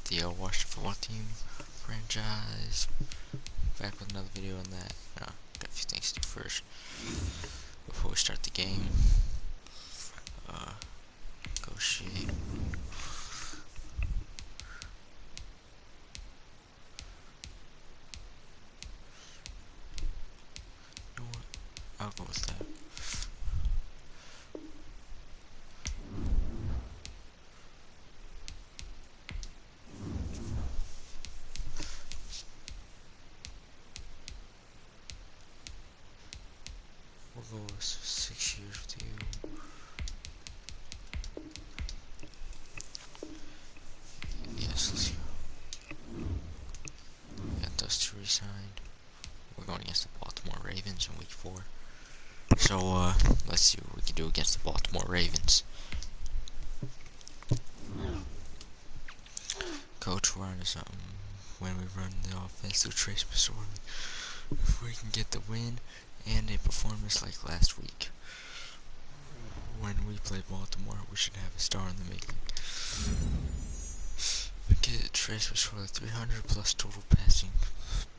the Washington football team franchise. Back with another video on that. Got a few things to do first before we start the game. Go shape. You know what? I'll go with that. We'll go with 6 years with you. Yes, let's go. Got those two re-signed. We're going against the Baltimore Ravens in week 4. So, let's see what we can do against the Baltimore Ravens. Coach, we're on to something. When we run the offense through Trace McSorley, if we can get the win and a performance like last week. When we play Baltimore, we should have a star in the making. We get Trace McSorley 300 plus total passing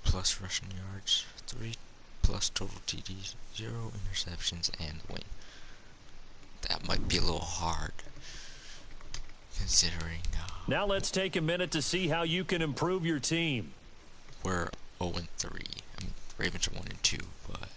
plus rushing yards, 3 plus total TDs, 0 interceptions, and win. That might be a little hard, considering now let's take a minute to see how you can improve your team. We're 0-3. I mean, the Ravens are 1-2, but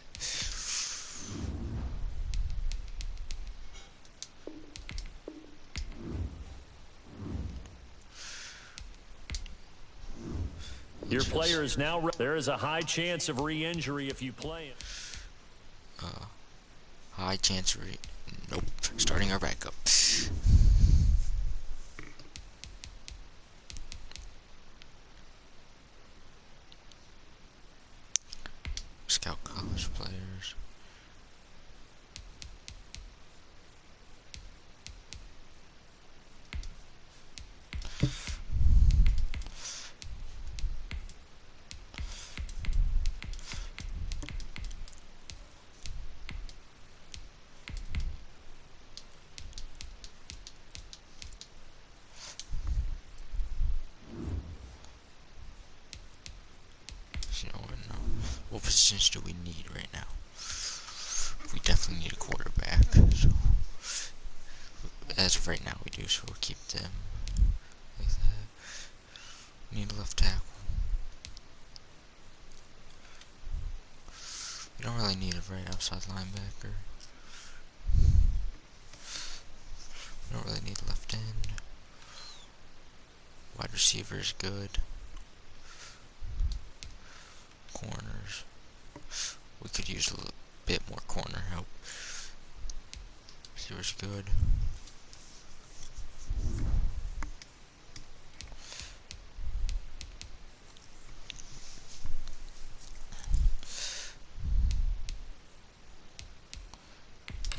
your player is now. There is a high chance of re-injury if you play him. High chance of nope. Starting our backup. Scout college players. What positions do we need right now? We definitely need a quarterback. So, as of right now, we do. So we'll keep them like that. We need a left tackle. We don't really need a right outside linebacker. We don't really need a left end. Wide receiver is good. Corners. We could use a little bit more corner help. Receiver's good.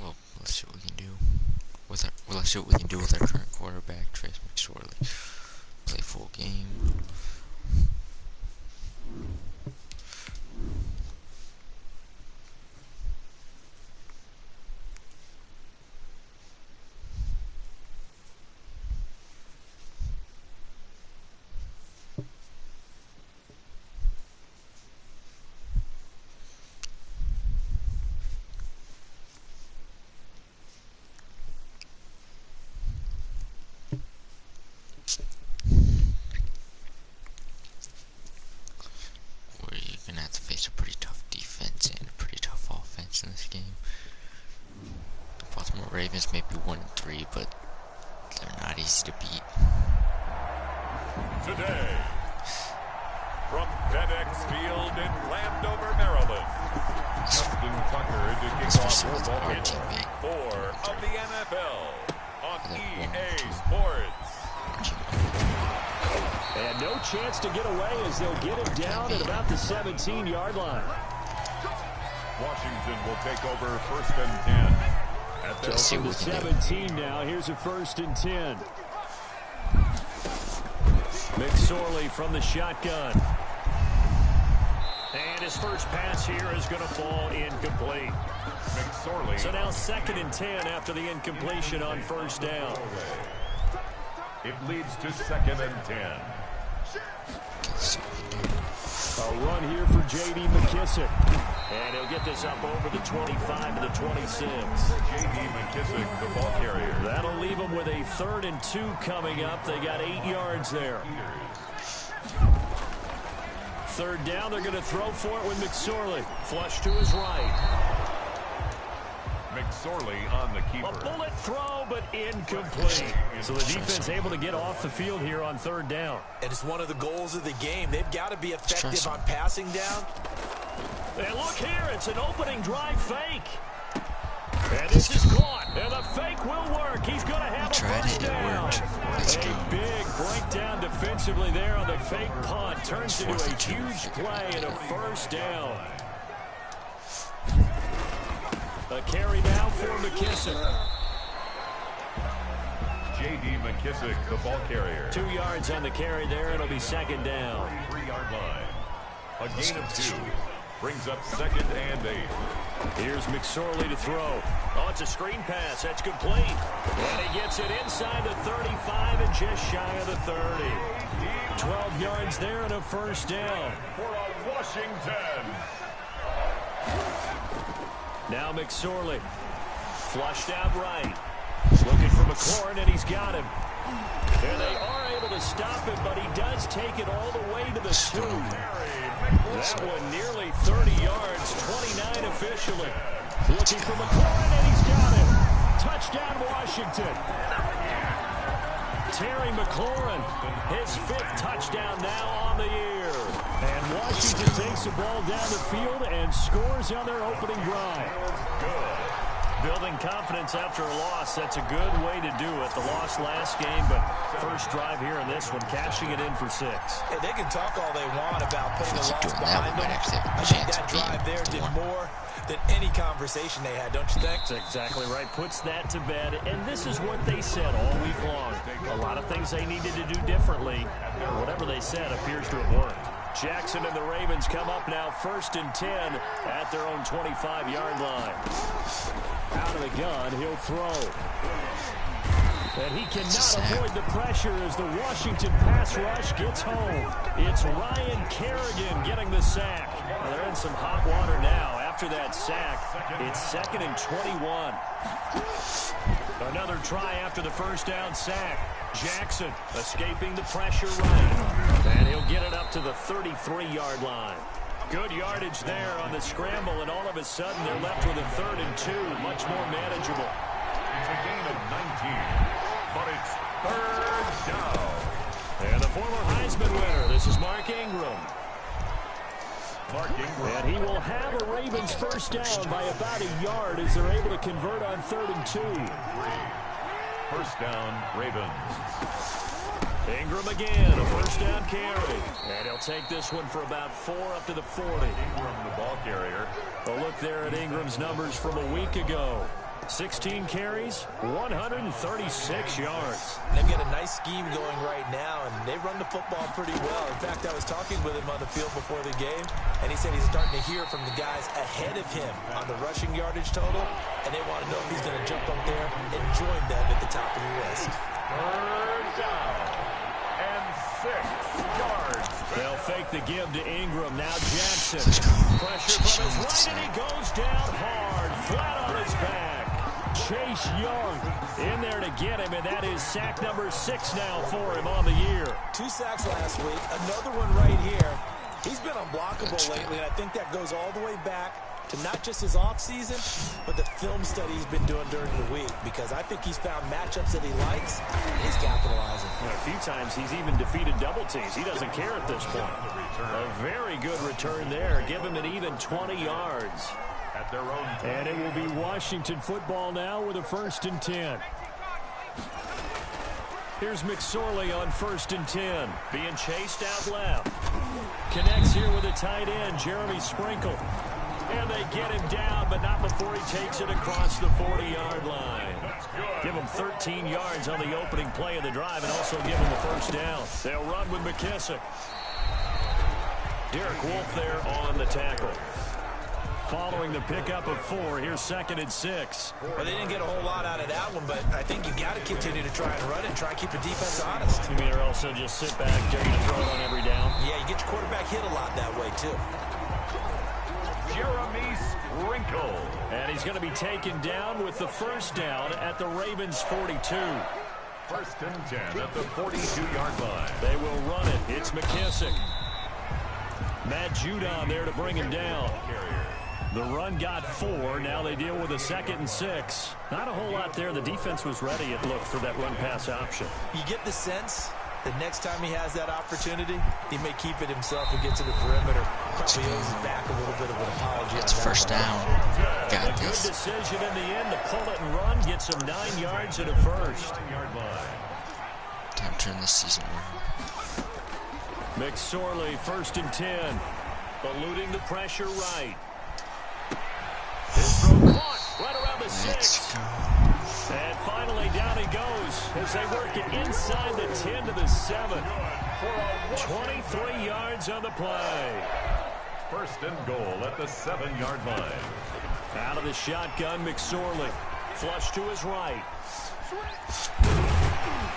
Well, let's see what we can do with our. Well, let's see what we can do with our current quarterback, Trace McSorley. Play full game. In this game, the Baltimore Ravens may be 1-3, but they're not easy to beat. Today, from FedEx Field in Landover, Maryland, Justin Tucker to kick off football in Week 4 of the NFL on EA Sports. And no chance to get away as they'll get him down at about the 17-yard line. Washington will take over 1st and 10. At the 17 now. Here's a 1st and 10. McSorley from the shotgun. And his first pass here is going to fall incomplete. McSorley. So now 2nd and 10 after the incompletion on 1st down. It leads to 2nd and 10. A run here for J.D. McKissick. And he'll get this up over the 25 to the 26. J.D. McKissick, the ball carrier. That'll leave them with a 3rd and 2 coming up. They got 8 yards there. 3rd down, they're going to throw for it with McSorley. Flush to his right. McSorley on the keeper. A bullet throw, but incomplete. So the defense able to get off the field here on 3rd down. And it's one of the goals of the game. They've got to be effective on passing down. And look here, it's an opening drive fake. And this is caught, and the fake will work. He's going to have a first down. A big breakdown defensively there on the fake punt. Turns into a huge play and a first down. A carry now for McKissick. J.D. McKissick, the ball carrier. 2 yards on the carry there. It'll be 2nd down. 3-yard line. A gain of 2. Brings up 2nd and 8. Here's McSorley to throw. Oh, it's a screen pass. That's complete. And he gets it inside the 35 and just shy of the 30. 12 yards there and a first down. For a Washington. Now McSorley. Flushed out right. Looking for McLaurin, and he's got him. And they are able to stop him, but he does take it all the way to the 2. That one nearly 30 yards, 29 officially. Looking for McLaurin, and he's got him. Touchdown, Washington. Terry McLaurin, his 5th touchdown now on the year. And Washington takes the ball down the field and scores on their opening drive. Good. Building confidence after a loss, that's a good way to do it. The loss last game, but first drive here in this one, cashing it in for 6. Hey, they can talk all they want about putting the loss behind them. I think that drive there did more than any conversation they had, don't you think? That's exactly right. Puts that to bed, and this is what they said all week long. A lot of things they needed to do differently. Whatever they said appears to have worked. Jackson and the Ravens come up now 1st and 10 at their own 25-yard line. Out of the gun, he'll throw. And he cannot avoid the pressure as the Washington pass rush gets home. It's Ryan Kerrigan getting the sack. Well, they're in some hot water now. After that sack, it's 2nd and 21. Another try after the first down sack. Jackson escaping the pressure right. And he'll get it up to the 33-yard line. Good yardage there on the scramble, and all of a sudden they're left with a 3rd and 2. Much more manageable. It's a gain of 19, but it's 3rd down. And the former Heisman winner, this is Mark Ingram. And he will have a Ravens first down by about a yard as they're able to convert on 3rd and 2. First down, Ravens. Ingram again, a first down carry. And he'll take this one for about 4 up to the 40. Ingram, the ball carrier. A look there at Ingram's numbers from a week ago. 16 carries, 136 yards. They've got a nice scheme going right now, and they run the football pretty well. In fact, I was talking with him on the field before the game, and he said he's starting to hear from the guys ahead of him on the rushing yardage total, and they want to know if he's going to jump up there and join them at the top of the list. 3rd down and 6 yards. They'll fake the give to Ingram. Now Jackson. Pressure from his right, and he goes down hard, flat on his back. Chase Young in there to get him, and that is sack number 6 now for him on the year. 2 sacks last week, another one right here. He's been unblockable lately, and I think that goes all the way back to not just his offseason, but the film study he's been doing during the week, because I think he's found matchups that he likes, and he's capitalizing. A few times he's even defeated double teams. He doesn't care at this point. A very good return there. Give him an even 20 yards. At their own time. And it will be Washington football now with a 1st and 10. Here's McSorley on 1st and 10. Being chased out left. Connects here with a tight end, Jeremy Sprinkle. And they get him down, but not before he takes it across the 40-yard line. Give him 13 yards on the opening play of the drive and also give him the first down. They'll run with McKissick. Derek Wolfe there on the tackle. following the pickup of 4. Here's 2nd and 6. Well, they didn't get a whole lot out of that one, but I think you got to continue to try and run it and try and keep the defense honest. You mean or also just sit back, dare you to throw it on every down? Yeah, you get your quarterback hit a lot that way, too. Jeremy Sprinkle. And he's going to be taken down with the first down at the Ravens' 42. 1st and 10 at the 42-yard line. They will run it. It's McKissick. Matt Judon there to bring him down. The run got 4. Now they deal with a 2nd and 6. Not a whole lot there. The defense was ready, it looked, for that run-pass option. You get the sense that next time he has that opportunity, he may keep it himself and get to the perimeter. Probably owes his back a little bit of an apology. It's first down. Got this. Good decision in the end to pull it and run. Gets him 9 yards and a first. Time to turn this season around. McSorley, 1st and 10. Eluding the pressure right. His throw caught right around the 6. And finally down he goes as they work it inside the 10 to the 7. 23 yards on the play. 1st and goal at the 7-yard line. Out of the shotgun, McSorley. Flush to his right.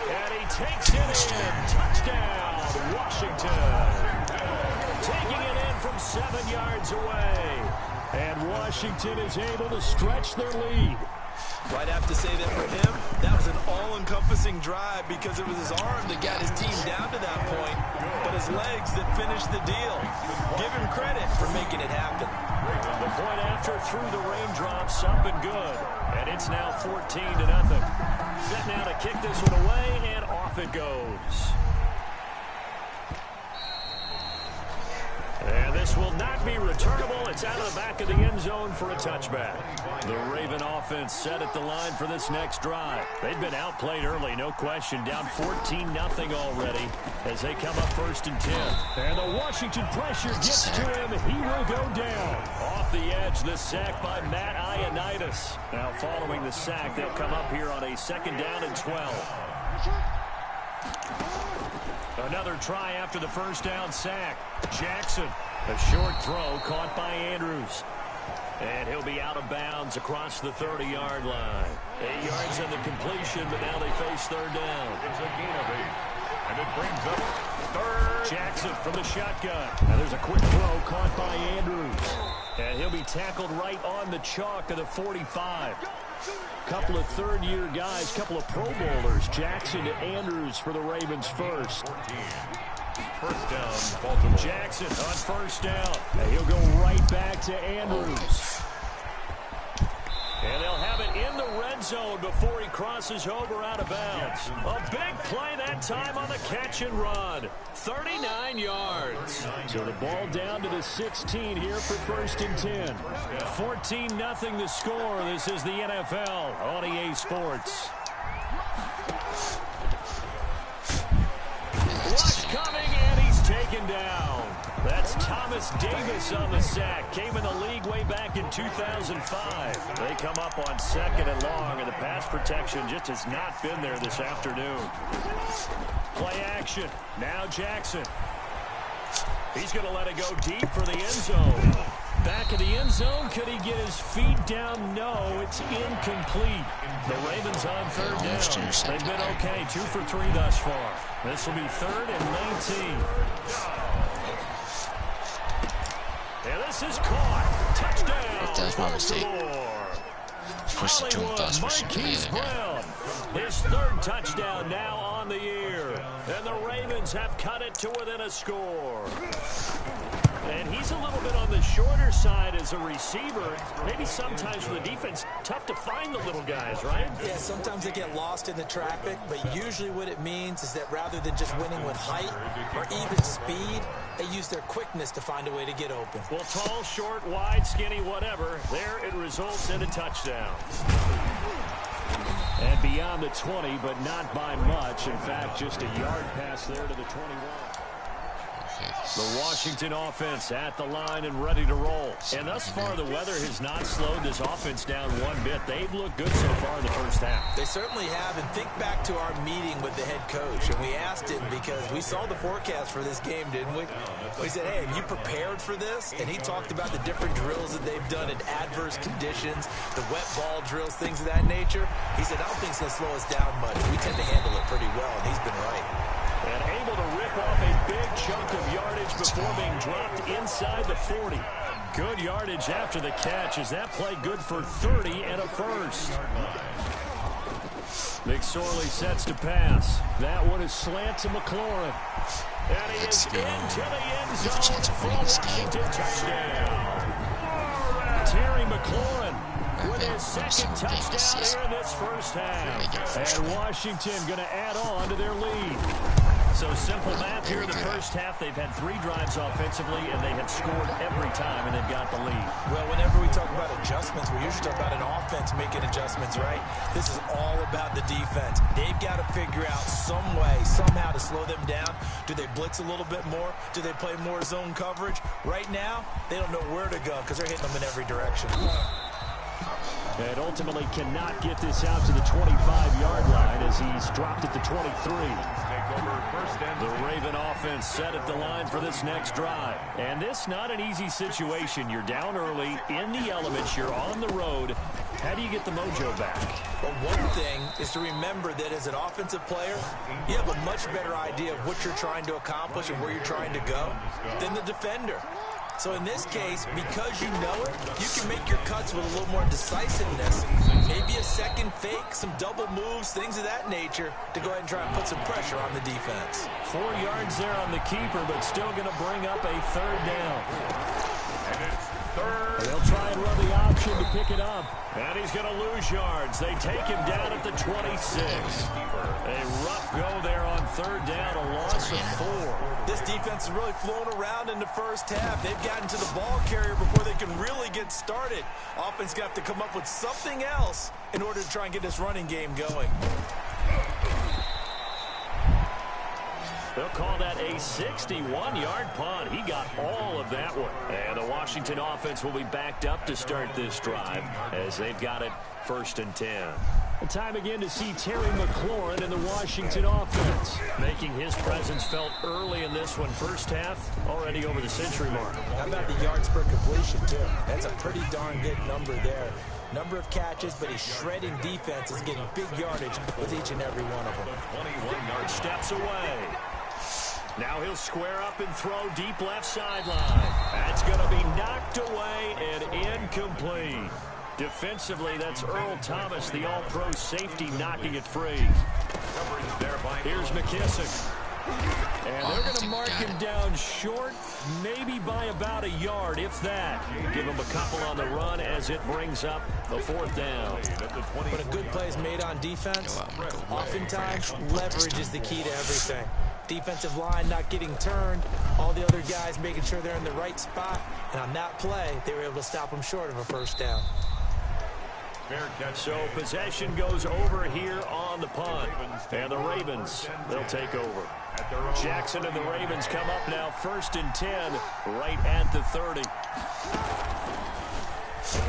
And he takes it in. Touchdown, Washington. Taking it in from 7 yards away. And Washington is able to stretch their lead. Well, I'd have to say that for him, that was an all-encompassing drive because it was his arm that got his team down to that point, but his legs that finished the deal. Give him credit for making it happen. The point after through the raindrops, up and good. And it's now 14-0. Set now to kick this one away, and off it goes. And this will not be returnable. It's out of the back of the end zone for a touchback. The Raven offense set at the line for this next drive. They've been outplayed early, no question. Down 14-0 already as they come up 1st and 10. And the Washington pressure gets to him. He will go down. Off the edge, the sack by Matt Ioannidis. Now following the sack, they'll come up here on a 2nd down and 12. Another try after the first down sack. Jackson, a short throw caught by Andrews. And he'll be out of bounds across the 30-yard line. 8 yards on the completion, but now they face 3rd down. It's a gain of 8. And it brings up 3rd. Jackson from the shotgun. Now there's a quick throw caught by Andrews. And he'll be tackled right on the chalk of the 45. Couple of 3rd-year guys, couple of Pro Bowlers. Jackson to Andrews for the Ravens first. 1st down, Baltimore. Jackson on 1st down. And he'll go right back to Andrews. And they'll have it in the red zone before he crosses over out of bounds. A big play that time on the catch and run. 39 yards. So the ball down to the 16 here for 1st and 10. 14-0 the score. This is the NFL on EA Sports. Rush coming, and he's taken down. That's Thomas Davis on the sack. Came in the league way back in 2005. They come up on 2nd and long, and the pass protection just has not been there this afternoon. Play action. Now Jackson. He's going to let it go deep for the end zone. Back of the end zone. Could he get his feet down? No, it's incomplete. The Ravens on 3rd down. They've been okay. 2 for 3 thus far. This will be 3rd and 19. And this is caught. Touchdown. That was my mistake. Push the 2 plus for the other guy. His 3rd touchdown now on the year. And the Ravens have cut it to within a score. And he's a little bit on the shorter side as a receiver. Maybe sometimes for the defense, tough to find the little guys, right? Yeah, sometimes they get lost in the traffic, but usually what it means is that rather than just winning with height or even speed, they use their quickness to find a way to get open. Well, tall, short, wide, skinny, whatever, there it results in a touchdown. And beyond the 20, but not by much. In fact, just a yard pass there to the 21. The Washington offense at the line and ready to roll. And thus far, the weather has not slowed this offense down one bit. They've looked good so far in the first half. They certainly have. And think back to our meeting with the head coach. And we asked him because we saw the forecast for this game, didn't we? We said, hey, have you prepared for this? And he talked about the different drills that they've done in adverse conditions, the wet ball drills, things of that nature. He said, I don't think it's going to slow us down much. We tend to handle it pretty well, and he's been right. And able to rip off a big chunk of yardage before being dropped inside the 40. Good yardage after the catch as that play good for 30 and a first. McSorley sets to pass. That one is slant to McLaurin. And he is into the end zone for a Washington touchdown. Terry McLaurin with his second touchdown here in this first half. And Washington going to add on to their lead. So simple math here in the first half. They've had 3 drives offensively, and they have scored every time, and they've got the lead. Well, whenever we talk about adjustments, we usually talk about an offense making adjustments, right? This is all about the defense. They've got to figure out some way, somehow to slow them down. Do they blitz a little bit more? Do they play more zone coverage? Right now, they don't know where to go because they're hitting them in every direction. And ultimately cannot get this out to the 25-yard line as he's dropped at the 23. The Raven offense set at the line for this next drive. And this not an easy situation. You're down early, in the elements, you're on the road. How do you get the mojo back? Well, one thing is to remember that as an offensive player, you have a much better idea of what you're trying to accomplish and where you're trying to go than the defender. So in this case, because you know it, you can make your cuts with a little more decisiveness. Maybe a second fake, some double moves, things of that nature to go ahead and try and put some pressure on the defense. 4 yards there on the keeper, but still going to bring up a third down. And it's third. They'll try and run the option to pick it up. And he's going to lose yards. They take him down at the 26. A rough go there on third down, a loss of 4. This defense is really flown around in the first half. They've gotten to the ball carrier before they can really get started. Offense got to come up with something else in order to try and get this running game going. They'll call that a 61-yard punt. He got all of that one. And the Washington offense will be backed up to start this drive as they've got it 1st and 10. And time again to see Terry McLaurin in the Washington offense, making his presence felt early in this one. First half, already over the century mark. How about the yards per completion, too? That's a pretty darn good number there. Number of catches, but he's shredding defense is getting big yardage with each and every one of them. 21 steps away. Now he'll square up and throw deep left sideline. That's going to be knocked away and incomplete. Defensively, that's Earl Thomas, the all-pro safety, knocking it free. Here's McKissick. And they're going to mark him down short, maybe by about a yard, if that. Give him a couple on the run as it brings up the 4th down. But a good play is made on defense. Oftentimes, leverage is the key to everything. Defensive line not getting turned. All the other guys making sure they're in the right spot. And on that play, they were able to stop him short of a first down. So possession goes over here on the punt. And the Ravens, they'll take over. Jackson and the Ravens come up now 1st and 10, right at the 30.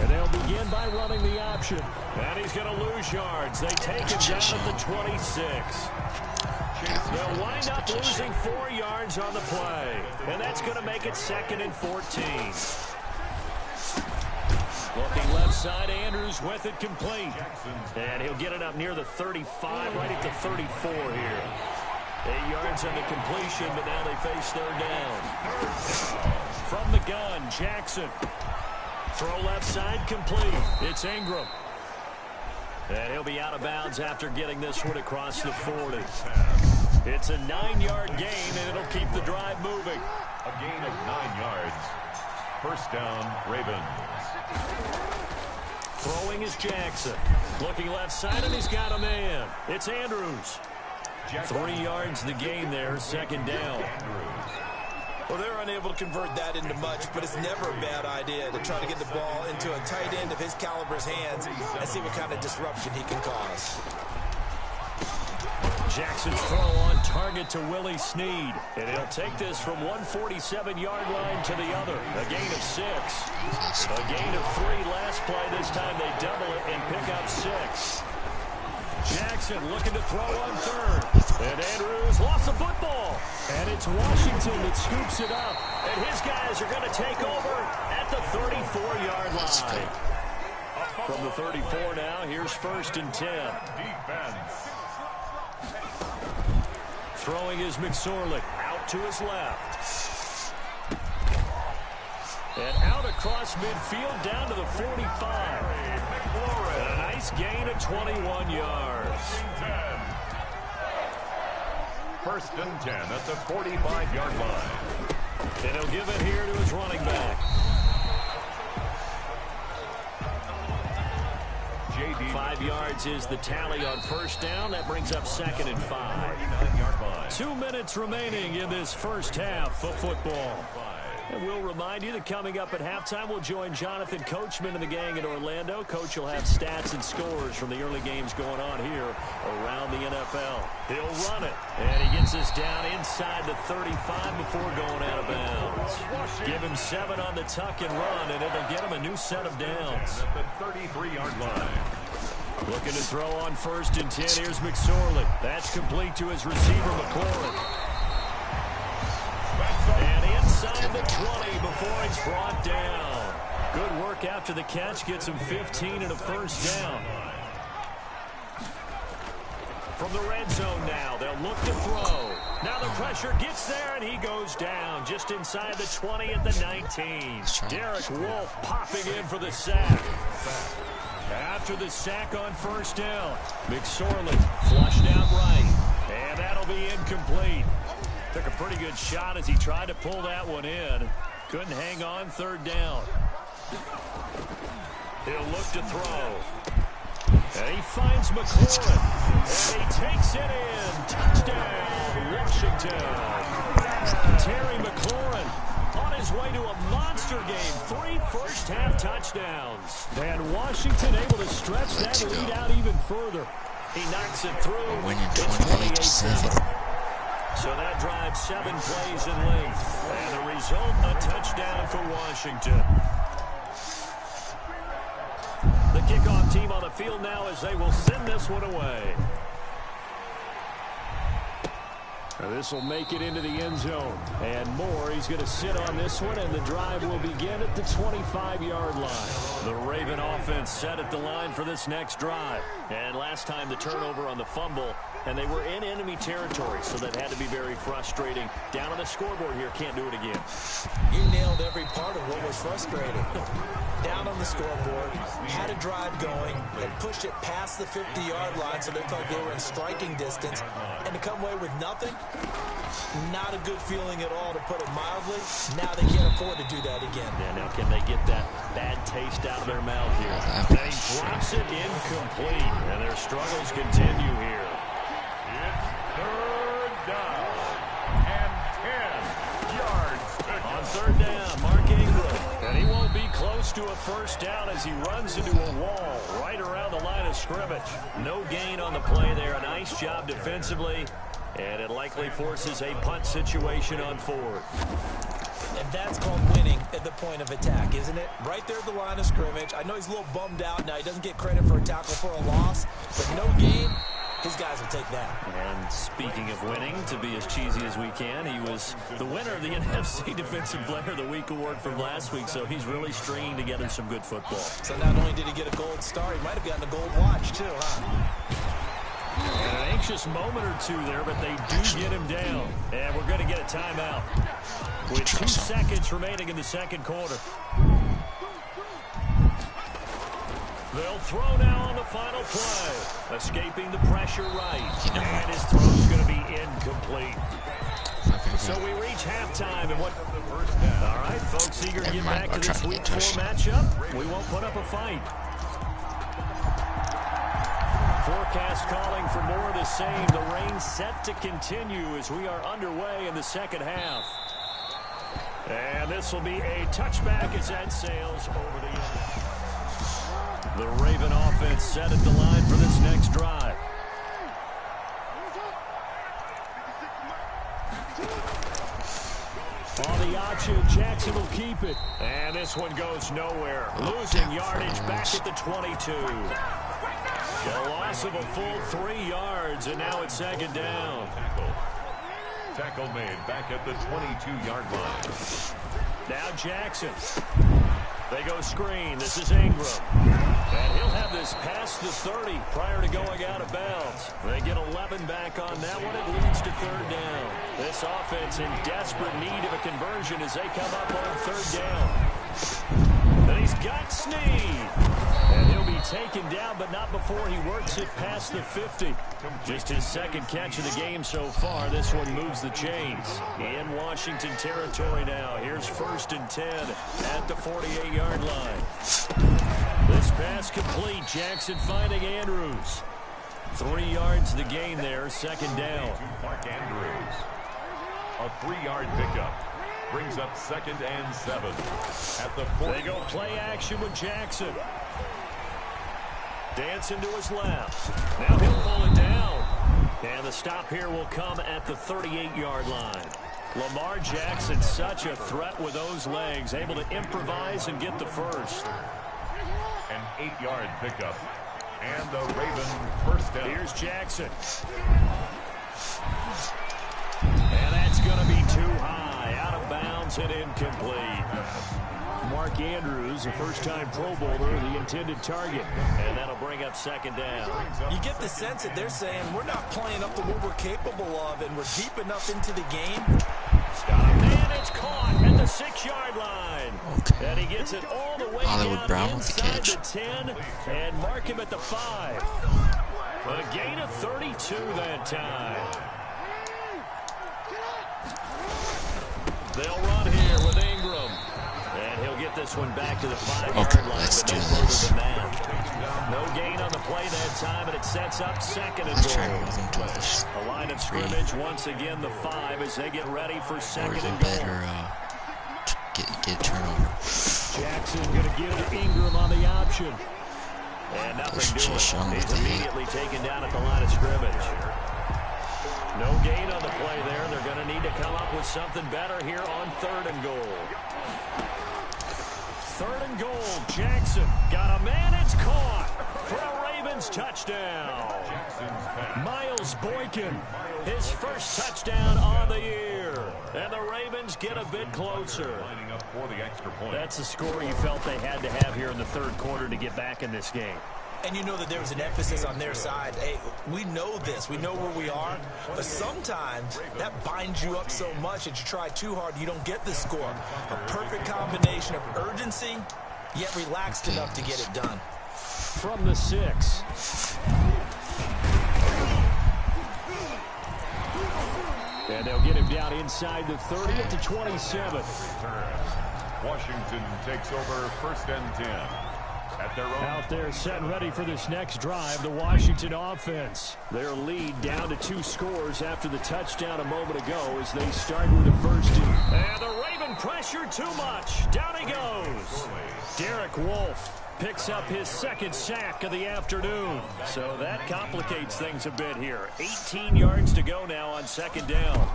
And they'll begin by running the option. And he's going to lose yards. They take him down at the 26. They'll wind up losing 4 yards on the play. And that's going to make it 2nd and 14. Looking left side, Andrews with it complete. And he'll get it up near the 35, right at the 34 here. 8 yards on the completion, but now they face 3rd down. From the gun, Jackson. Throw left side complete. It's Ingram. And he'll be out of bounds after getting this one across the 40. It's a 9-yard gain, and it'll keep the drive moving. A gain of 9 yards. 1st down, Ravens. Throwing is Jackson. Looking left side, and he's got a man. It's Andrews. 3 yards the gain there, 2nd down. Well, they're unable to convert that into much, but it's never a bad idea to try to get the ball into a tight end of his caliber's hands and see what kind of disruption he can cause. Jackson's throw on target to Willie Snead. And he'll take this from 147-yard line to the other. A gain of 6. A gain of 3 last play. This time they double it and pick up 6. Jackson looking to throw on third. And Andrews lost the football. And it's Washington that scoops it up. And his guys are going to take over at the 34-yard line. From the 34 now, here's 1st and 10. Throwing is McSorley out to his left. And out across midfield down to the 45. And a nice gain of 21 yards. 1st and 10 at the 45-yard line. And he'll give it here to his running back. 5 yards is the tally on 1st down. That brings up 2nd and 5. 2 minutes remaining in this first half of football. And we'll remind you that coming up at halftime, we'll join Jonathan Coachman and the gang in Orlando. Coach will have stats and scores from the early games going on here around the NFL. He'll run it, and he gets us down inside the 35 before going out of bounds. Give him 7 on the tuck and run, and it'll get him a new set of downs. At the 33-yard line. Looking to throw on 1st and 10. Here's McSorley. That's complete to his receiver, McLaurin. And inside the 20 before he's brought down. Good work after the catch. Gets him 15 and a 1st down. From the red zone now, they'll look to throw. Now the pressure gets there, and he goes down just inside the 20 at the 19. Derek Wolfe popping in for the sack. After the sack on 1st down, McSorley flushed out right, and that'll be incomplete. Took a pretty good shot as he tried to pull that one in. Couldn't hang on 3rd down. He'll look to throw. And he finds McLaurin. And he takes it in. Touchdown, Washington. Terry McLaurin on his way to a monster game. 3 first-half touchdowns. And Washington able to stretch that lead out even further. He knocks it through. Winning 28-7. So that drives 7 plays in length. And the result, a touchdown for Washington. The kickoff team on the field now as they will send this one away. Now this will make it into the end zone. And Moore, he's going to sit on this one, and the drive will begin at the 25-yard line. The Raven offense set at the line for this next drive. And last time the turnover on the fumble, and they were in enemy territory, so that had to be very frustrating. Down on the scoreboard here, can't do it again. You nailed every part of what was frustrating. Down on the scoreboard, had a drive going, and pushed it past the 50-yard line so they thought they were in striking distance, and to come away with nothing, not a good feeling at all, to put it mildly. Now they can't afford to do that again. Yeah, now can they get that bad taste out of their mouth here? They drops it incomplete, and their struggles continue here. It's 3rd down and 10 yards. On 3rd down, Mark Ingram. And he won't be close to a 1st down as he runs into a wall right around the line of scrimmage. No gain on the play there. A nice job defensively. And it likely forces a punt situation on 4th. And that's called winning at the point of attack, isn't it? Right there at the line of scrimmage. I know he's a little bummed out now. He doesn't get credit for a tackle for a loss. But no gain, his guys will take that. And speaking of winning, to be as cheesy as we can, he was the winner of the NFC Defensive Player of the Week award from last week. So he's really stringing together some good football. So not only did he get a gold star, he might have gotten a gold watch too, huh? An anxious moment or two there, but they do get him down. And we're going to get a timeout with 2 seconds remaining in the 2nd quarter. They'll throw now on the final play. Escaping the pressure right. And his throw's going to be incomplete. So we reach halftime. And what? All right, folks, eager to get back to this Week 4 matchup. We won't put up a fight. Forecast calling for more of the same. The rain set to continue as we are underway in the 2nd half. And this will be a touchback as that sails over the end. The Raven offense set at the line for this next drive. On the option, Jackson will keep it. And this one goes nowhere. Losing yardage back at the 22. A loss of a full 3 yards, and now it's second down. Tackle made back at the 22-yard line. Now Jackson. They go screen. This is Ingram. And he'll have this past the 30 prior to going out of bounds. They get 11 back on that one. It leads to third down. This offense in desperate need of a conversion as they come up on third down. And he's got Snead. And he'll be taken down, but not before he works it past the 50. Just his second catch of the game so far. This one moves the chains. In Washington territory now. Here's 1st and 10 at the 48-yard line. This pass complete. Jackson finding Andrews. 3 yards the gain there. Second down. Mark Andrews. A 3-yard pickup. Brings up 2nd and 7 at the 40. They go play action with Jackson. Dancing to his left. Now he'll pull it down. And the stop here will come at the 38-yard line. Lamar Jackson, such a threat with those legs, able to improvise and get the first. An 8-yard pickup. And the Raven first down. Here's Jackson. And that's going to be too high. Out of bounds and incomplete. Mark Andrews, a first-time Pro Bowler, the intended target. And that'll bring up second down. You get the sense that they're saying we're not playing up to what we're capable of, and we're deep enough into the game. And it's caught at the 6-yard line. Okay. And he gets it all the way Hollywood down Brown with the inside catch. the 10 and mark him at the 5. A gain of 32 that time. They'll run here with Ingram. And he'll get this one back to the 5-yard Okay, line, let's but do no further this. than that. No gain on the play that time, and it sets up second and Let's try to goal. move into this. A line of 3. scrimmage once again the 5 as they get ready for Or second even and goal. better, get turnover. Jackson going to give to Ingram on the option. And nothing Push doing. Sean with He's the immediately taken down at the line of scrimmage. No gain on the play there. They're going to need to come up with something better here on 3rd and goal. 3rd and goal. Jackson got a man. It's caught for a Ravens touchdown. Miles Boykin, his first touchdown on the year. And the Ravens get a bit closer. Lining up for the extra point. That's the score you felt they had to have here in the 3rd quarter to get back in this game. And you know that there was an emphasis on their side. Hey, we know this. We know where we are. But sometimes that binds you up so much that you try too hard, you don't get the score. A perfect combination of urgency, yet relaxed enough to get it done. From the 6. And they'll get him down inside the 30 at the 27. Washington takes over 1st and 10. At their own. Out there set and ready for this next drive, the Washington offense. Their lead down to 2 scores after the touchdown a moment ago as they start with a 1st and the Raven pressure too much. Down he goes. Derek Wolfe picks up his 2nd sack of the afternoon. So that complicates things a bit here. 18 yards to go now on 2nd down.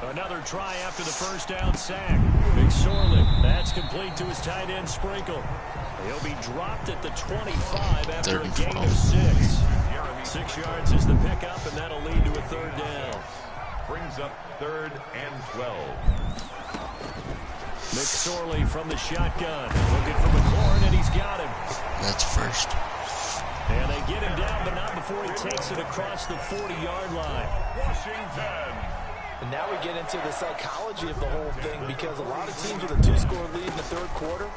Another try after the 1st down sack. McSorley, that's complete to his tight end Sprinkle. He'll be dropped at the 25 after a gain of 6. 6 yards is the pickup, and that'll lead to a 3rd down. Brings up 3rd and 12. McSorley from the shotgun. Looking for McLaurin, and he's got him. That's first. And they get him down, but not before he takes it across the 40-yard line. Washington. And now we get into the psychology of the whole thing, because a lot of teams with a 2-score lead in the 3rd quarter,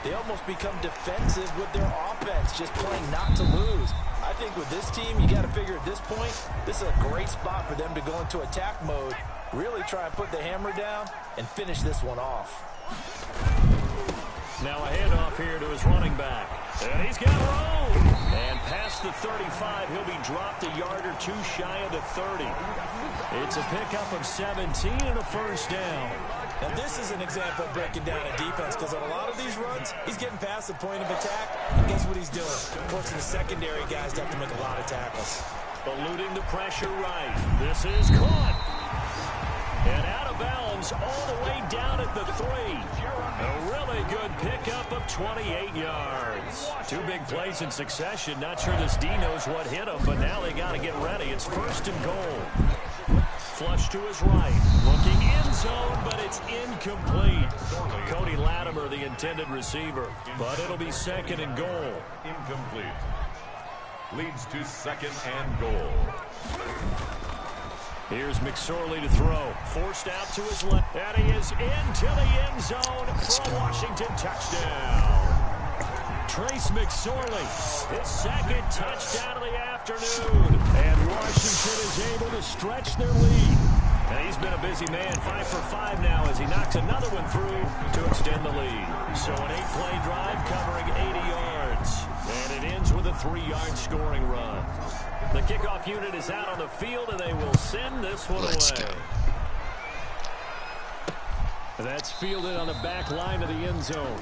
they almost become defensive with their offense, just playing not to lose. I think with this team, you got to figure at this point, this is a great spot for them to go into attack mode, really try and put the hammer down and finish this one off. Now a handoff here to his running back. And he's got room. And past the 35, he'll be dropped a yard or 2 shy of the 30. It's a pickup of 17 and a 1st down. Now this is an example of breaking down a defense, because on a lot of these runs, he's getting past the point of attack, and guess what he's doing? Forcing the secondary guys to have to make a lot of tackles. Eluding the pressure right. This is caught. And out of bounds all the way down at the 3. A really good pickup of 28 yards. 2 big plays in succession. Not sure this D knows what hit him, but now they got to get ready. It's 1st and goal. Flush to his right. Looking end zone, but it's incomplete. Cody Latimer, the intended receiver. But it'll be 2nd and goal. Incomplete. Leads to 2nd and goal. Here's McSorley to throw. Forced out to his left. And he is into the end zone for a Washington touchdown. Trace McSorley, his 2nd touchdown of the afternoon. And Washington is able to stretch their lead. Now he's been a busy man, 5 for 5 now as he knocks another one through to extend the lead. So an 8-play drive covering 80 yards. And it ends with a 3-yard scoring run. The kickoff unit is out on the field, and they will send this one away. That's fielded on the back line of the end zone.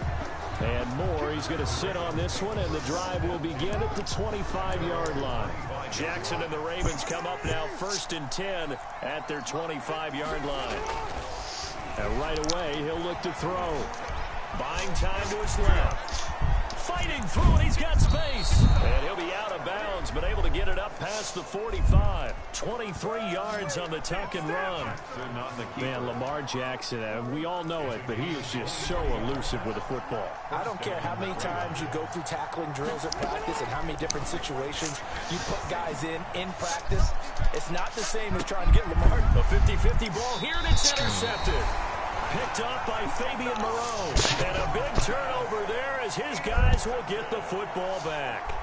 And Moore, he's going to sit on this one, and the drive will begin at the 25-yard line. Jackson and the Ravens come up now 1st and 10 at their 25-yard line. And right away, he'll look to throw. Buying time to his left. Fighting through, and he's got space. And he'll be out of bounds, but able to get it up past the 45. 23 yards on the tuck and run. Man, Lamar Jackson, we all know it, but he is just so elusive with the football. I don't care how many times you go through tackling drills at practice and how many different situations you put guys in practice. It's not the same as trying to get Lamar. A 50-50 ball here, and it's intercepted. Picked up by Fabian Moreau. And a big turnover there as his guys will get the football back.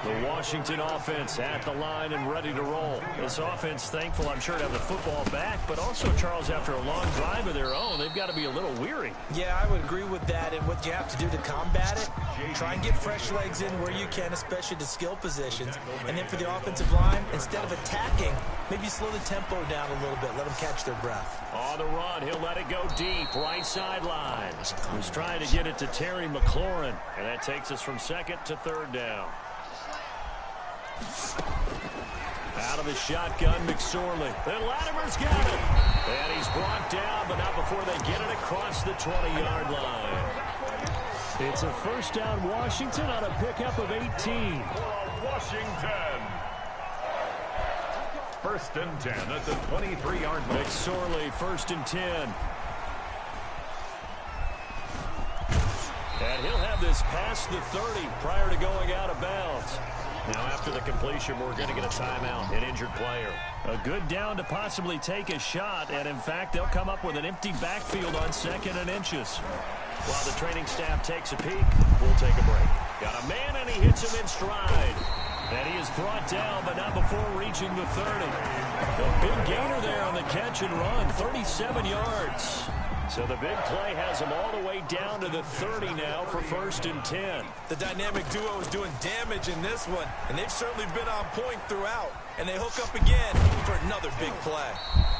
The Washington offense at the line and ready to roll. This offense thankful, I'm sure, to have the football back, but also, Charles, after a long drive of their own, they've got to be a little weary. Yeah, I would agree with that, and what you have to do to combat it, try and get fresh legs in where you can, especially to skill positions. And then for the offensive line, instead of attacking, maybe slow the tempo down a little bit, let them catch their breath. On the run, he'll let it go deep, right sideline. He's trying to get it to Terry McLaurin, and that takes us from 2nd to 3rd down. Out of the shotgun, McSorley. Then Latimer's got it. And he's brought down, but not before they get it across the 20-yard line. It's a 1st down Washington on a pickup of 18. Washington. 1st and 10 at the 23-yard line. McSorley, 1st and 10. And he'll have this past the 30 prior to going out of bounds. Now, after the completion, we're going to get a timeout, an injured player. A good down to possibly take a shot, and in fact, they'll come up with an empty backfield on 2nd and inches. While the training staff takes a peek, we'll take a break. Got a man, and he hits him in stride. And he is brought down, but not before reaching the 30. A big gainer there on the catch and run, 37 yards. So the big play has him all the way down to the 30 now for 1st and 10. The dynamic duo is doing damage in this one, and they've certainly been on point throughout. And they hook up again for another big play.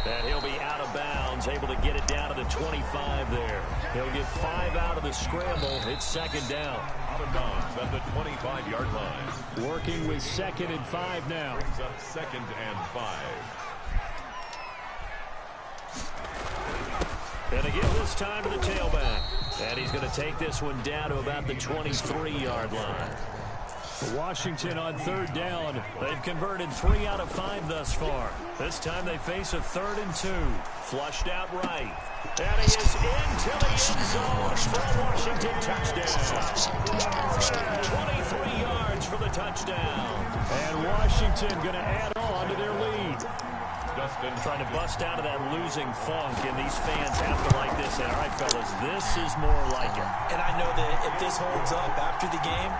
And he'll be out of bounds, able to get it down to the 25 there. He'll get 5 out of the scramble. It's 2nd down. Out of bounds at the 25-yard line. Working with 2nd and 5 now. Brings up 2nd and 5. And again, this time to the tailback. And he's going to take this one down to about the 23-yard line. Washington on 3rd down. They've converted 3 out of 5 thus far. This time they face a 3rd and 2. Flushed out right. And he is into the end zone for a Washington touchdown. 23 yards for the touchdown. And Washington going to add on to their lead. Dustin trying to bust out of that losing funk, and these fans have to like this. And all right, fellas, this is more like it. And I know that if this holds up after the game,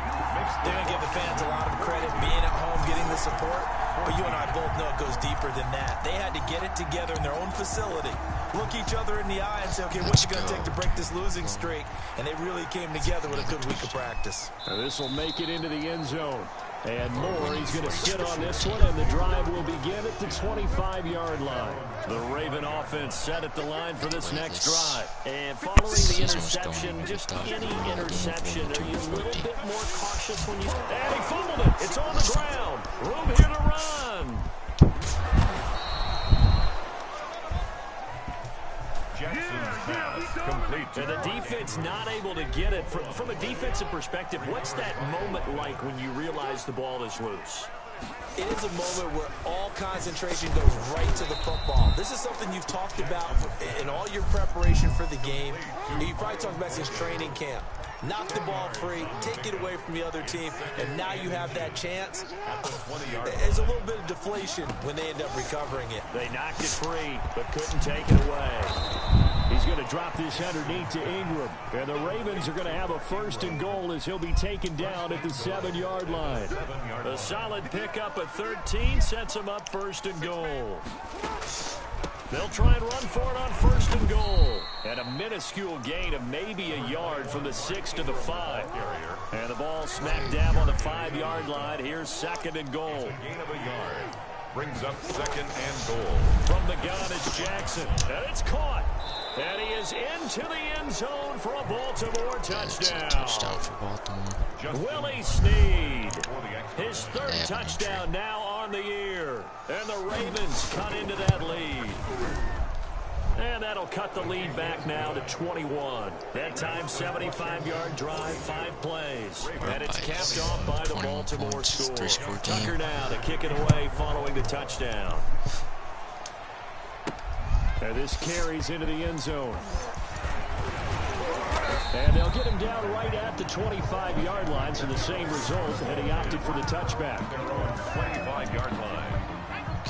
they're going to give the fans a lot of credit being at home, getting the support. But you and I both know it goes deeper than that. They had to get it together in their own facility, look each other in the eye and say, okay, what's it going to take to break this losing streak? And they really came together with a good week of practice. Now this will make it into the end zone. And Moore, he's going to sit on this one, and the drive will begin at the 25-yard line. The Raven offense set at the line for this next drive. And following the interception, just any interception, are you a little bit more cautious when you... And he fumbled it. It's on the ground. Room here to run. And the defense not able to get it. From a defensive perspective, what's that moment like when you realize the ball is loose? It is a moment where all concentration goes right to the football. This is something you've talked about in all your preparation for the game. You've probably talked about since training camp. Knock the ball free, take it away from the other team, and now you have that chance. There's a little bit of deflation when they end up recovering it. They knocked it free, but couldn't take it away. He's going to drop this underneath to Ingram. And the Ravens are going to have a 1st and goal as he'll be taken down at the 7-yard line. A solid pickup at 13 sets him up 1st and goal. They'll try and run for it on 1st and goal. And a minuscule gain of maybe a yard from the 6 to the 5. And the ball smack dab on the 5-yard line. Here's 2nd and goal. Gain of a yard. Brings up 2nd and goal. From the gun, it's Jackson. And it's caught. And he is into the end zone for a Baltimore touchdown. Touchdown for Baltimore. Willie Snead. His 3rd touchdown now on the year. And the Ravens cut into that lead. And that'll cut the lead back now to 21. That time, 75-yard drive, 5 plays. And it's capped off by the Baltimore score. Tucker now to kick it away following the touchdown. And this carries into the end zone. And they'll get him down right at the 25-yard line, so the same result, and he opted for the touchback. 25-yard line.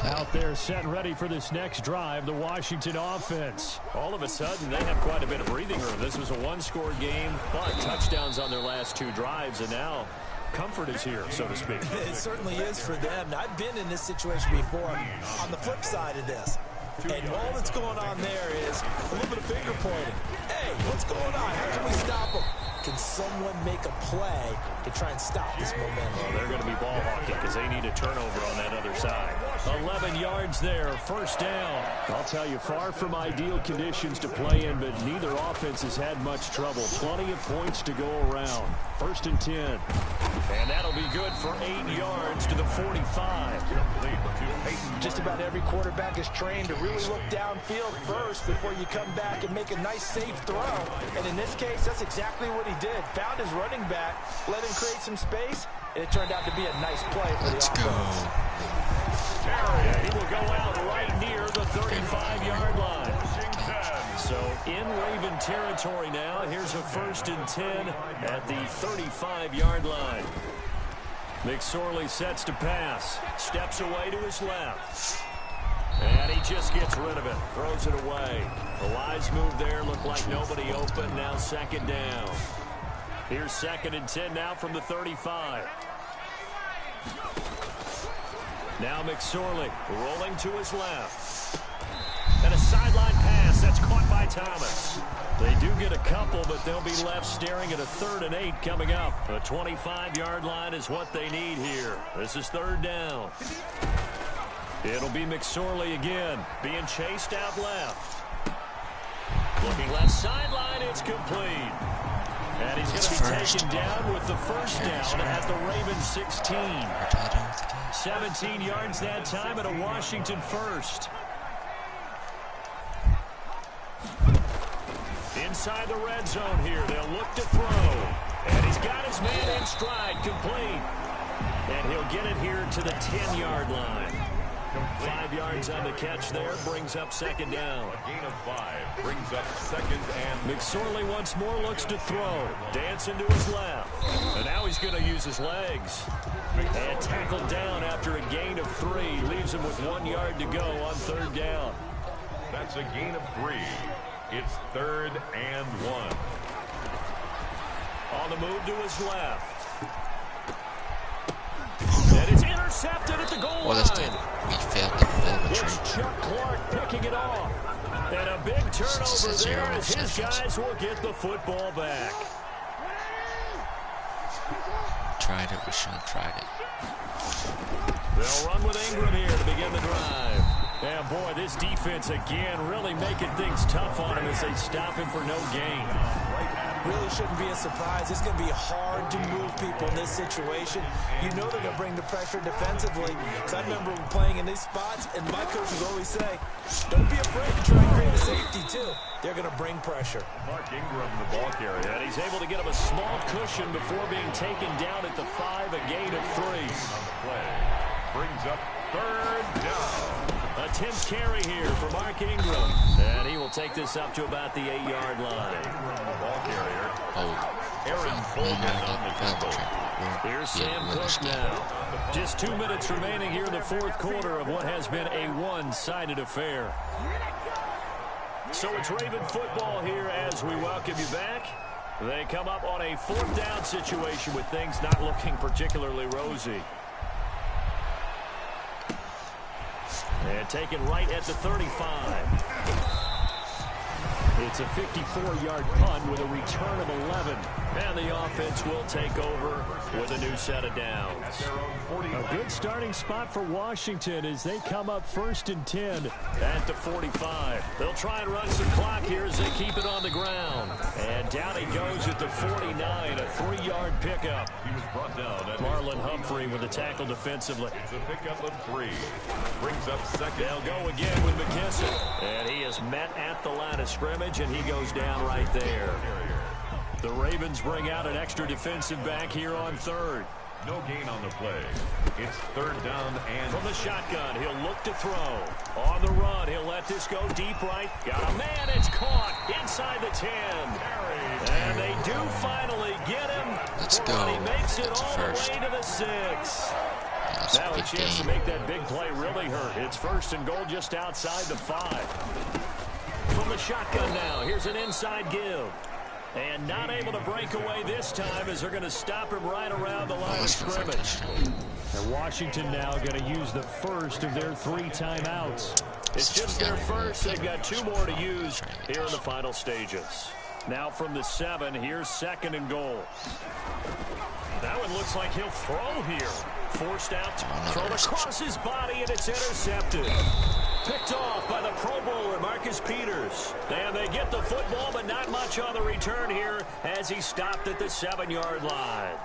Out there set and ready for this next drive, the Washington offense. All of a sudden, they have quite a bit of breathing room. This was a 1-score game, but touchdowns on their last 2 drives, and now comfort is here, so to speak. It certainly is for them. I've been in this situation before on the flip side of this. And all that's going on there is a little bit of finger pointing. Hey, what's going on? How can we stop them? Can someone make a play to try and stop this momentum? Well, they're going to be ball hawking because they need a turnover on that other side. 11 yards there, 1st down. I'll tell you, far from ideal conditions to play in, but neither offense has had much trouble. Plenty of points to go around. 1st and 10. And that'll be good for 8 yards to the 45. Just about every quarterback is trained to really look downfield first before you come back and make a nice, safe throw. And in this case, that's exactly what he did. Found his running back, let him create some space, and it turned out to be a nice play for the offense. He will go out right near the 35-yard line. So in Raven territory now. Here's a 1st and 10 at the 35-yard line. McSorley sets to pass. Steps away to his left. And he just gets rid of it. Throws it away. The wise move there. Looked like nobody open. Now 2nd down. Here's 2nd and 10 now from the 35. Now McSorley rolling to his left. And a sideline pass. That's caught by Thomas. They do get a couple, but they'll be left staring at a 3rd and 8 coming up. A 25-yard line is what they need here. This is 3rd down. It'll be McSorley again, being chased out left. Looking left sideline, it's complete. And he's going to be taken down with the 1st down at the Ravens 16. 17 yards that time and a Washington 1st. Inside the red zone here, they'll look to throw. And he's got his man in stride, complete. And he'll get it here to the 10-yard line. 5 yards on the catch there, brings up 2nd down. A gain of 5 brings up 2nd and... McSorley once more looks to throw. Dancing to his left. And now he's going to use his legs. And tackled down after a gain of 3. Leaves him with 1 yard to go on 3rd down. That's a gain of 3. It's 3rd and 1. On the move to his left. And it's intercepted at the goal line. Well, that's good. We failed the elementary. It's Chuck Clark picking it off. And a big turnover there as his guys will get the football back. Tried it. We should have tried it. They'll run with Ingram here to begin the drive. And boy, this defense again really making things tough on him as they stop him for no gain. Right at really shouldn't be a surprise. It's going to be hard to move people in this situation. You know they're going to bring the pressure defensively. Because I remember playing in these spots, and my coaches always say, don't be afraid to try and create a safety, too. They're going to bring pressure. Mark Ingram, the ball carrier, and he's able to get him a small cushion before being taken down at the 5, a gain of 3. On the play. Brings up third down. A 10th carry here for Mark Ingram. And he will take this up to about the 8-yard line. Ingram, the ball carrier. Aaron Bolden on the tempo. Here's Sam Cook now. Just 2 minutes remaining here in the fourth quarter of what has been a one-sided affair. So it's Raven football here as we welcome you back. They come up on a 4th down situation with things not looking particularly rosy. And taken right at the 35. It's a 54-yard punt with a return of 11. And the offense will take over with a new set of downs. A good starting spot for Washington as they come up 1st and 10 at the 45. They'll try and run some clock here as they keep it on the ground. And down he goes at the 49, a 3-yard pickup. He was brought down. Marlon Humphrey with the tackle defensively. It's a pickup of 3. Brings up second. They'll go again with McKissick. And he is met at the line of scrimmage, and he goes down right there. The Ravens bring out an extra defensive back here on 3rd. No gain on the play. It's 3rd down and... From the shotgun, he'll look to throw. On the run, he'll let this go deep right. Got a man, it's caught inside the 10. And they do finally get him. Let's go. He makes it all the First. way to the 6. That's Now a chance to make that big play really hurt. It's 1st and goal just outside the 5. From the shotgun now, here's an inside give. And not able to break away this time as they're going to stop him right around the line of scrimmage. And Washington now going to use the first of their 3 timeouts. It's just their first. They've got 2 more to use here in the final stages. Now from the 7, here's 2nd and goal. That one looks like he'll throw here. Forced out, thrown across his body, and it's intercepted. Picked off by the Pro Bowler, Marcus Peters. And they get the football, but not much on the return here as he stopped at the 7-yard line.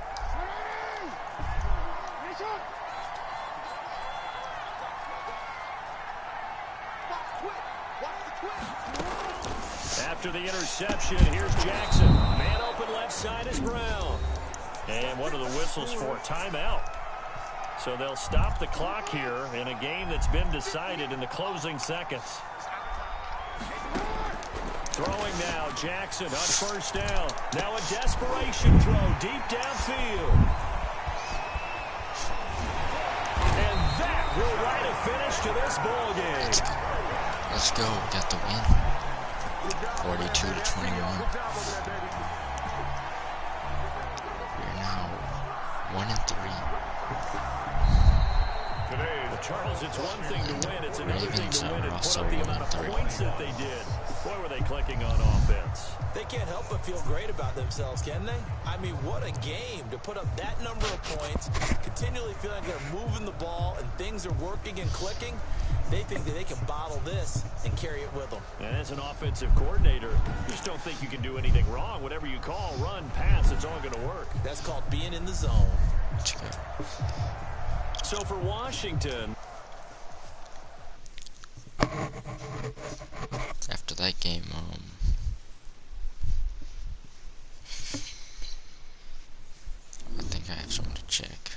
After the interception, here's Jackson. Man open left side is Brown. And one of the whistles for a timeout. So they'll stop the clock here in a game that's been decided in the closing seconds. Throwing now, Jackson on 1st down. Now a desperation throw deep downfield. And that will write a finish to this ball game. Let's go. We got the win. 42-21. We're now 1-3. Charles, it's one thing to win. It's another thing to win and put also up the amount of 1-3. points that they did. Boy, were they clicking on offense. They can't help but feel great about themselves, can they? I mean, what a game to put up that number of points, continually feeling like they're moving the ball and things are working and clicking. They think that they can bottle this and carry it with them. And as an offensive coordinator, you just don't think you can do anything wrong. Whatever you call, run, pass, it's all going to work. That's called being in the zone. So for Washington, after that game, I think I have something to check.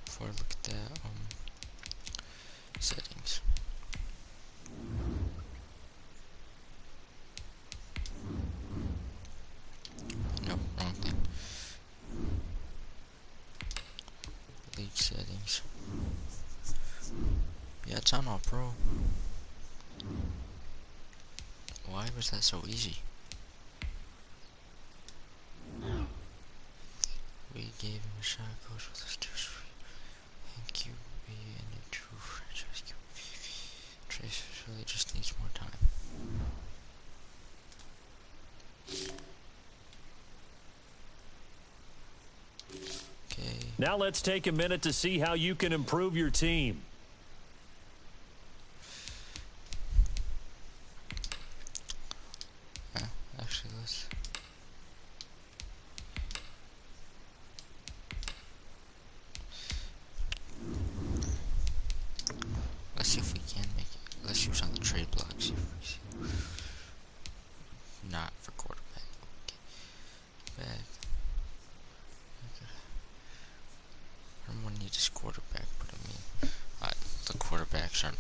Before I look at that, settings. No, wrong thing. League settings. Yeah, it's on All Pro. Why was that so easy? We gave him a shot, coach, with us two and QB and a true franchise QB. Trace really just needs more time. Now let's take a minute to see how you can improve your team. Actually, let's see if we can make it. Let's use on the trade block. See if we see. Not for quarterback. Okay. Back. Okay. Everyone needs this quarterback, but I mean, the quarterbacks aren't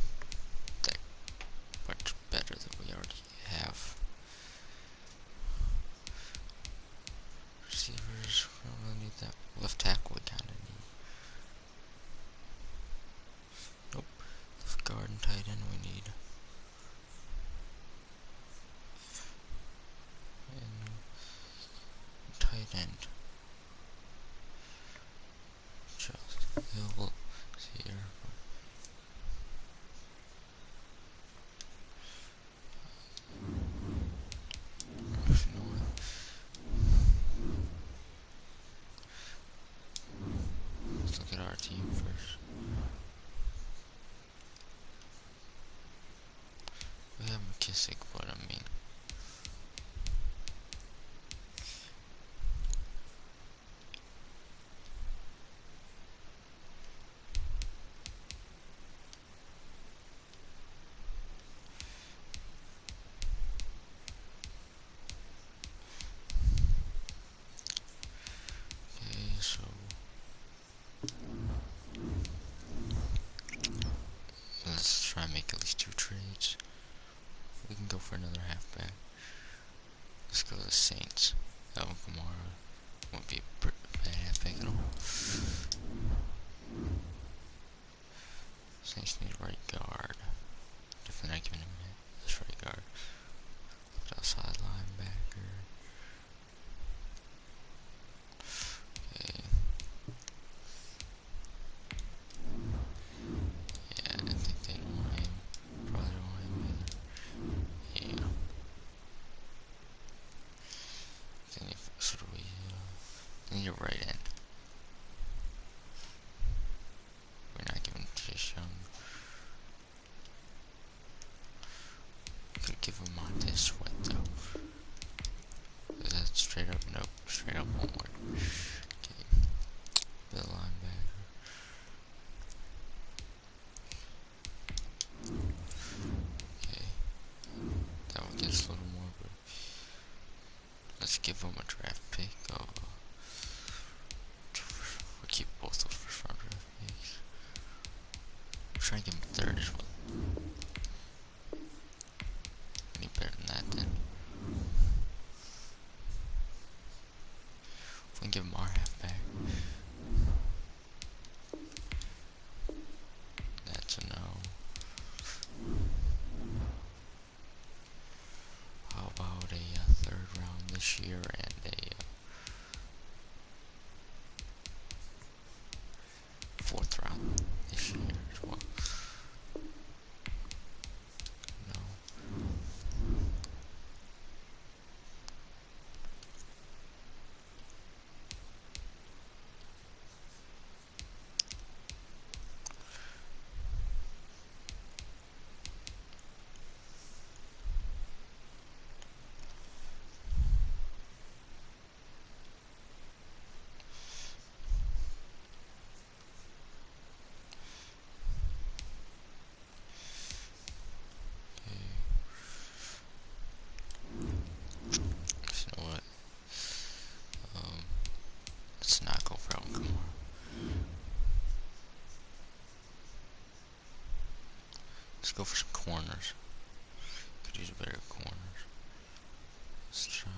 that much better than we already have. Receivers, we don't really need that. Left tackle, we kind of need. Nope. Left guard and tight end, we need. And tight end. Just available here. Let's look at our team first. We have McKissick, but I mean, okay, so let's try and make at least 2 trades. We can go for another halfback. Let's go to the Saints. Alvin Kamara won't be a bad halfback at all. Saints need a right guard. Definitely not giving him this right guard. Left outside linebacker. Okay. Yeah, I think they don't want him. Probably don't want him either. Yeah. Then if so do we then you're right end. We're not giving Chase Young. Could give him Montez Sweat though. Is that straight up? Nope. Straight up won't work. Okay. The linebacker. Okay. That one gets a little more, but let's give him a draft pick. We'll keep both those first round draft picks. We'll try and give him a third as well. Any better than that then? If we can give him our halfback, that's a no. How about a third round this year and a fourth round this year as well? No. So you know what? Let's not go for Alvin Kamara. Let's go for some corners. Could use better corners. Let's try.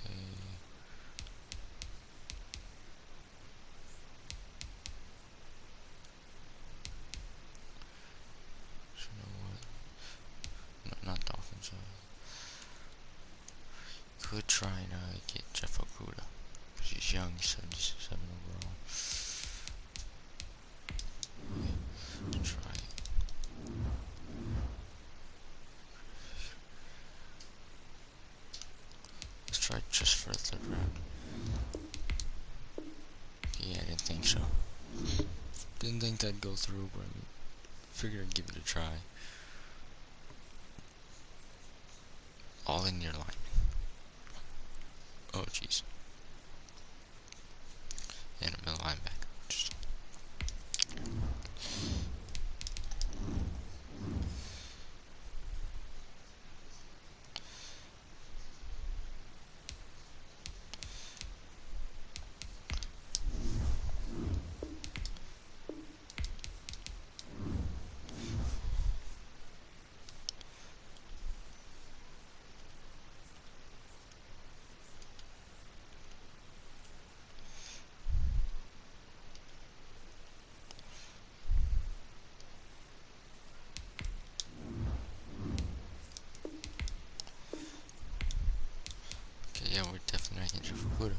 Okay. So you know what? No, not Dolphins. Could try and get Jeff Okuda. Because he's young, he's 77 overall. just for the third round. Yeah, I didn't think so. Didn't think that'd go through, but I figured I'd give it a try. All in your line. Oh, jeez. And a middle linebacker. Just okay, yeah, we're definitely not getting for Pluto.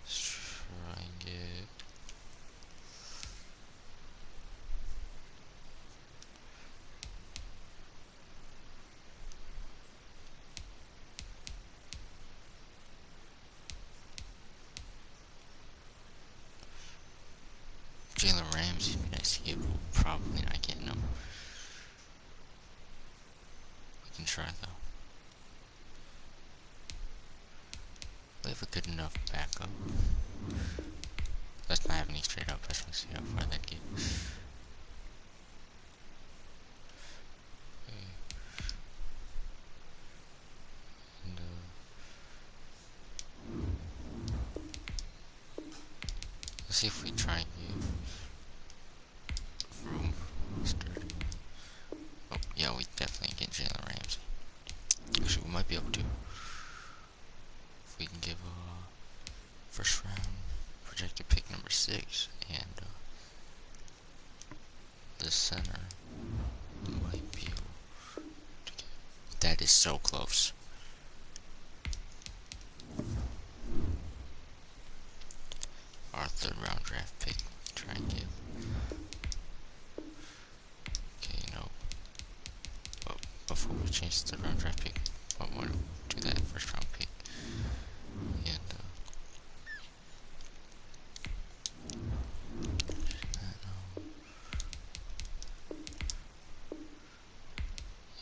Let's try and get Jalen Ramsey. It'd be nice to get, but we're probably not getting him. We can try though. We have a good enough backup. Let's not have any straight up. I just want to see how far that get. Okay. And let's see if we try and get room sturdy. Oh yeah, we definitely get Jalen Ramsey. Actually, we might be able to. If we can give first round projected pick number 6 and the center might be able to get. That is so close. Our third round draft pick. Try and give. Okay, but before we change the third round draft pick, I want to do that first round pick. And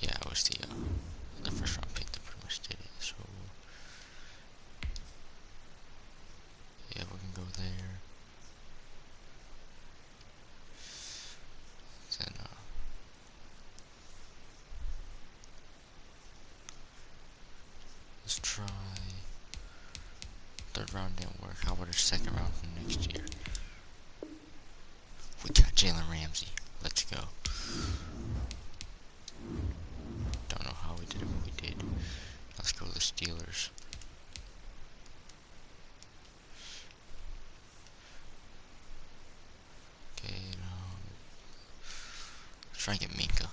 yeah, it was the first round pick that pretty much did it. So yeah, we can go there. Then let's try. Third round didn't work. How about a second round from next year? We got Jalen Ramsey. Let's go. Don't know how we did it, but we did. Let's go the Steelers. Okay, let's try and get Minka.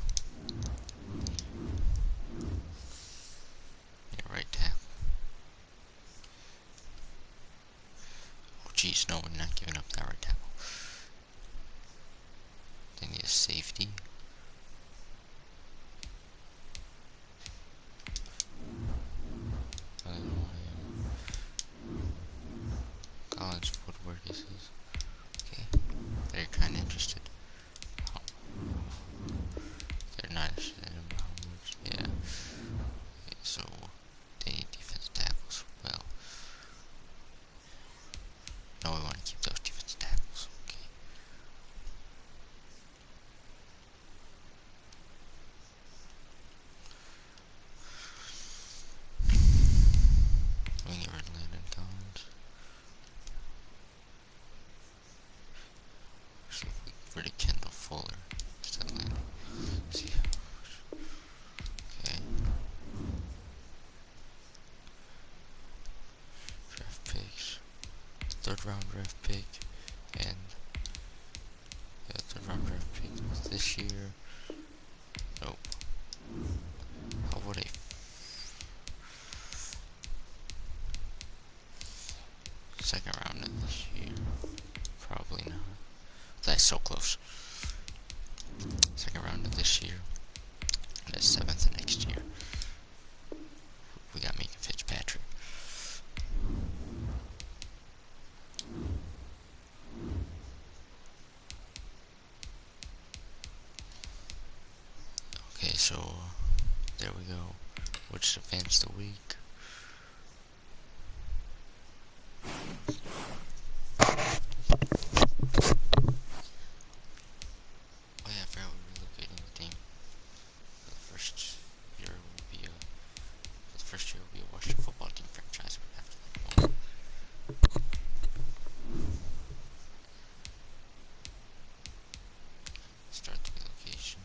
Yeah, right tackle. Oh jeez, no, we're not giving up that right tackle. They need a safety. I don't know College Woodward is his. Okay, they're kind of interested. Oh. They're not interested in how much. Yeah. Okay, so they need defensive tackles. Well, no, we want to keep those defensive tackles. Okay. We can get rid of Landon Collins. So if we get rid of Kendall Fuller instead of Landon. See how much. Okay. Draft picks. Third round draft pick. And yeah, third round draft pick this year. Nope. How would a second round of this year? Probably not. That's so close. second round of this year, and the 7th of next year. We got Minka Fitzpatrick. Okay, so there we go. Which defense the week? Oh yeah, I forgot we're relocating the team. For the first year will be a Washington football team franchise. After that, start the relocation.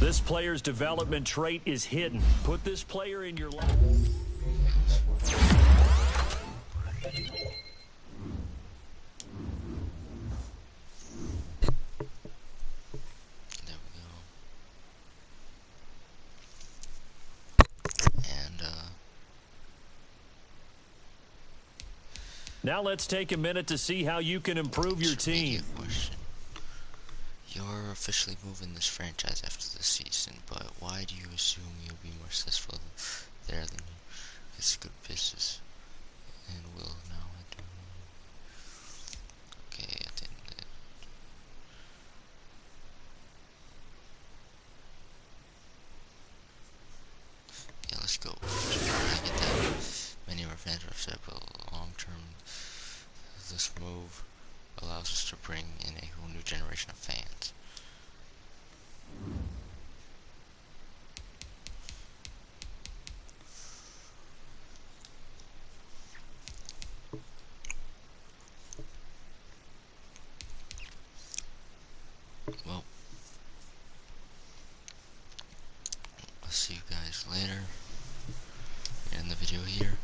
This player's development trait is hidden. Put this player in your life. There we go. And now let's take a minute to see how you can improve your team. question. You're officially moving this franchise after the season, but why do you assume you'll be more successful there than you? It's good business. And will now I do. Okay, I didn't. Yeah, let's go. I get that. Many of our fans have said, but long term, this move allows us to bring in a whole new generation of fans. Well, I'll see you guys later. End the video here.